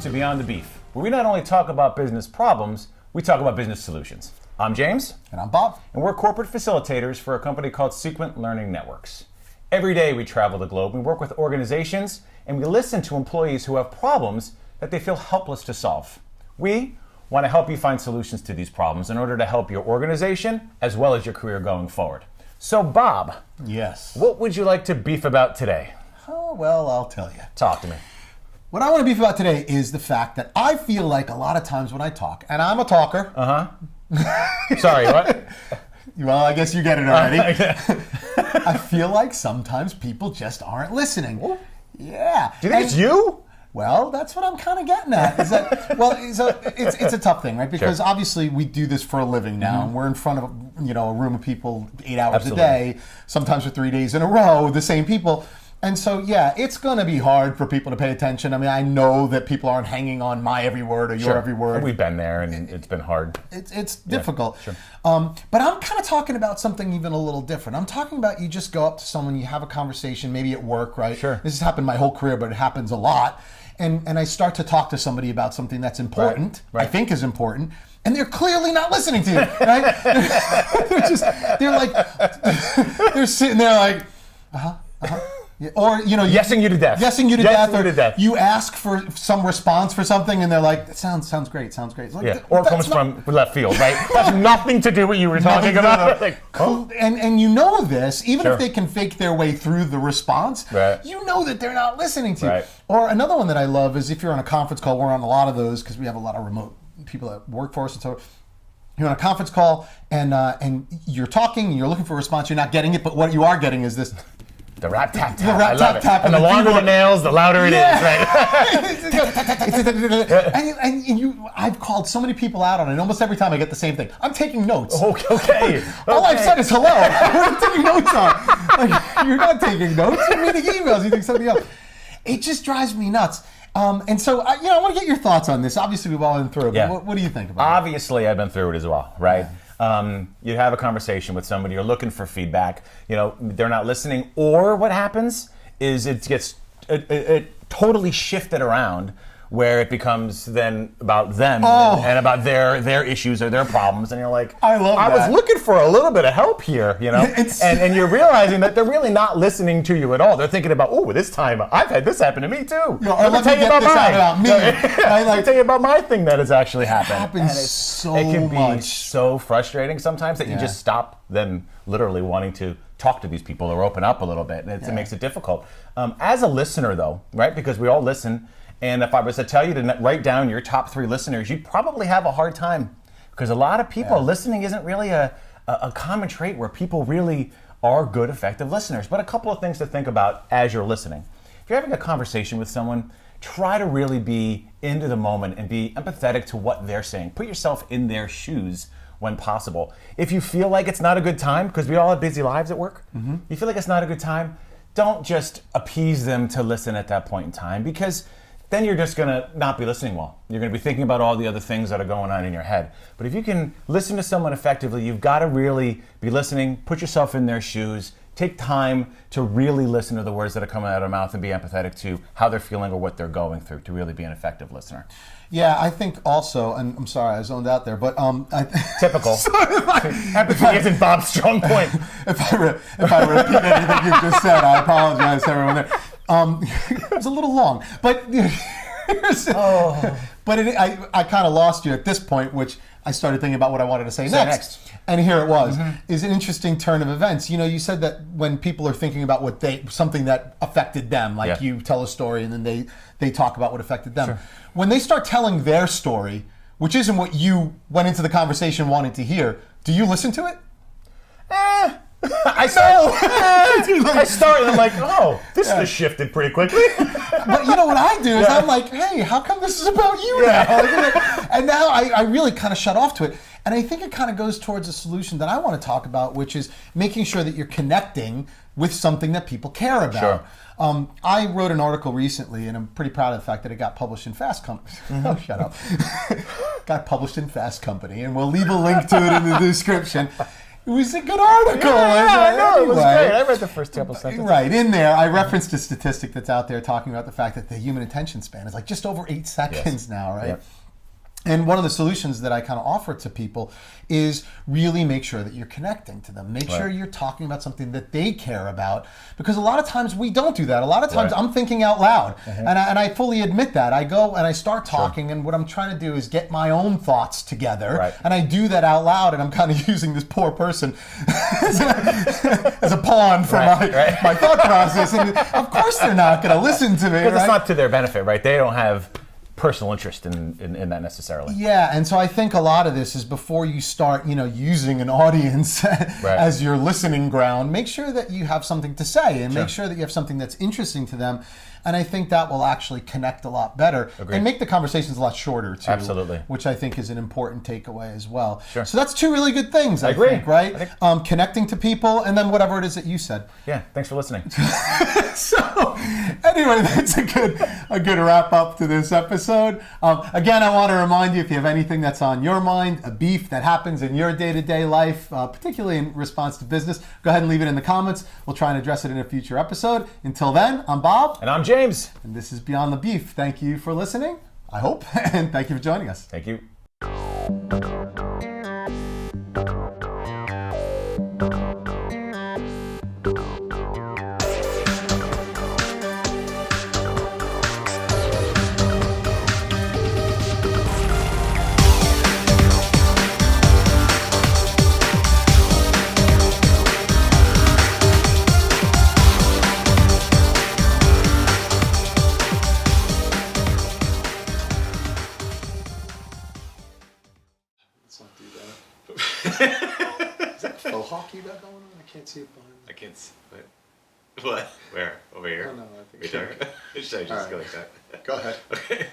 to Beyond the Beef, where we not only talk about business problems, we talk about business solutions. I'm James. And I'm Bob. And we're corporate facilitators for a company called Sequent Learning Networks. Every day we travel the globe, we work with organizations, and we listen to employees who have problems that they feel helpless to solve. We want to help you find solutions to these problems in order to help your organization as well as your career going forward. So Bob, Yes. what would you like to beef about today? Oh, well, I'll tell you. Talk to me. What I want to beef about today is the fact that I feel like a lot of times when I talk, and I'm a talker. Sorry, what? Well, I guess you get it already. I feel like sometimes people just aren't listening. What? Yeah. Do you think it's you? Well, that's what I'm kind of getting at. Is that so it's a tough thing, right? Because obviously we do this for a living now, and we're in front of a room of people 8 hours Absolutely. a day, sometimes for 3 days in a row, the same people. And so, yeah, it's going to be hard for people to pay attention. I mean, I know that people aren't hanging on my every word or your every word. We've been there, and it's been hard. It's difficult. Sure. But I'm kind of talking about something even a little different. I'm talking about you just go up to someone, you have a conversation, maybe at work, right? Sure. This has happened my whole career, but it happens a lot. And I start to talk to somebody about something that's important, Right. I think is important, and they're clearly not listening to you, right? they're sitting there like, yeah, or Yesing you to death. Yesing you to Yesing death. you to death. You ask for some response for something, and they're like, "That sounds great, sounds great." It's like, Yeah, or comes from left field, right? Has nothing to do with what you were talking about. Like, oh. And you know this, even Sure. if they can fake their way through the response, Right. you know that they're not listening to you. Right. Or another one that I love is if you're on a conference call, we're on a lot of those because we have a lot of remote people that work for us, and so you're on a conference call and you're talking, and you're looking for a response, you're not getting it, but what you are getting is this. The rap tap tap. The rap I love tap it. tap And the and the longer the keyboard. nails, the louder it is, right? and I've called so many people out on it. Almost every time I get the same thing. I'm taking notes. Okay. All I've said is hello. What are you taking notes on? Like, you're not taking notes. You're reading emails. You think something else. It just drives me nuts. And so, I want to get your thoughts on this. Obviously, we've all been through it. Yeah. But what do you think about Obviously, I've been through it as well, right? You have a conversation with somebody, you're looking for feedback, they're not listening, or what happens is it gets totally shifted around where it becomes then about them and about their issues or their problems, and you're like, I love I that. was looking for a little bit of help here, and you're realizing that they're really not listening to you at all. They're thinking about, oh, this time I've had this happen to me too. or Let me let tell me you get this out mine. about me. Let me tell you about my thing that has actually happened. happens And it's- so it can be much. so frustrating sometimes that you just stop them literally wanting to talk to these people or open up a little bit. It makes it difficult. As a listener, though, right? Because we all listen. And if I was to tell you to write down your top 3 listeners, you'd probably have a hard time. Because a lot of people, listening isn't really a common trait where people really are good, effective listeners. But a couple of things to think about as you're listening. If you're having a conversation with someone, try to really be into the moment and be empathetic to what they're saying. Put yourself in their shoes when possible. If you feel like it's not a good time, because we all have busy lives at work, you feel like it's not a good time, don't just appease them to listen at that point in time, because then you're just going to not be listening well. You're going to be thinking about all the other things that are going on in your head. But if you can listen to someone effectively, you've got to really be listening, put yourself in their shoes, take time to really listen to the words that are coming out of their mouth and be empathetic to how they're feeling or what they're going through to really be an effective listener. Yeah, I think also, and I'm sorry I zoned out there, but Typical. Empathy isn't Bob's strong point. If I repeat anything you just said, I apologize to everyone there. It was a little long, but I kind of lost you at this point, which I started thinking about what I wanted to say next. And here it was. Is an interesting turn of events. You said that when people are thinking about something that affected them, like you tell a story and then they talk about what affected them. Sure. When they start telling their story, which isn't what you went into the conversation wanting to hear, do you listen to it? I start and I'm like, oh, this has shifted pretty quickly. But you know what I do is I'm like, hey, how come this is about you now? And now I really kind of shut off to it. And I think it kind of goes towards a solution that I want to talk about, which is making sure that you're connecting with something that people care about. Sure. I wrote an article recently, and I'm pretty proud of the fact that it got published in Fast Company. Oh, shut up. Got published in Fast Company, and we'll leave a link to it in the description. It was a good article. I know, it was Anyway. great. I read the first couple sentences. Right, in there, I referenced a statistic that's out there talking about the fact that the human attention span is like just over 8 seconds now, right? Yep. And one of the solutions that I kind of offer to people is really make sure that you're connecting to them. Make sure you're talking about something that they care about, because a lot of times we don't do that. A lot of times I'm thinking out loud, and I fully admit that. I go and I start talking, and what I'm trying to do is get my own thoughts together, and I do that out loud, and I'm kind of using this poor person as a pawn for my thought process. And of course they're not going to listen to me, because it's not to their benefit, right? They don't have personal interest in that necessarily. Yeah, and so I think a lot of this is before you start, using an audience as your listening ground, make sure that you have something to say and make sure that you have something that's interesting to them. And I think that will actually connect a lot better and make the conversations a lot shorter too. Absolutely. Which I think is an important takeaway as well. Sure. So that's 2 really good things, I agree. think, right? Connecting to people, and then whatever it is that you said. Yeah, thanks for listening. So, anyway, that's a good wrap up to this episode. Again, I want to remind you, if you have anything that's on your mind, a beef that happens in your day-to-day life, particularly in response to business, go ahead and leave it in the comments. We'll try and address it in a future episode. Until then, I'm Bob. And I'm James. And this is Beyond the Beef. Thank you for listening, I hope, and thank you for joining us. Thank you. Is that faux hockey you got going on? I can't see it behind me. I can't see. What? Where? Over here? Oh, no, I think Should I just go like that? Go ahead. Okay.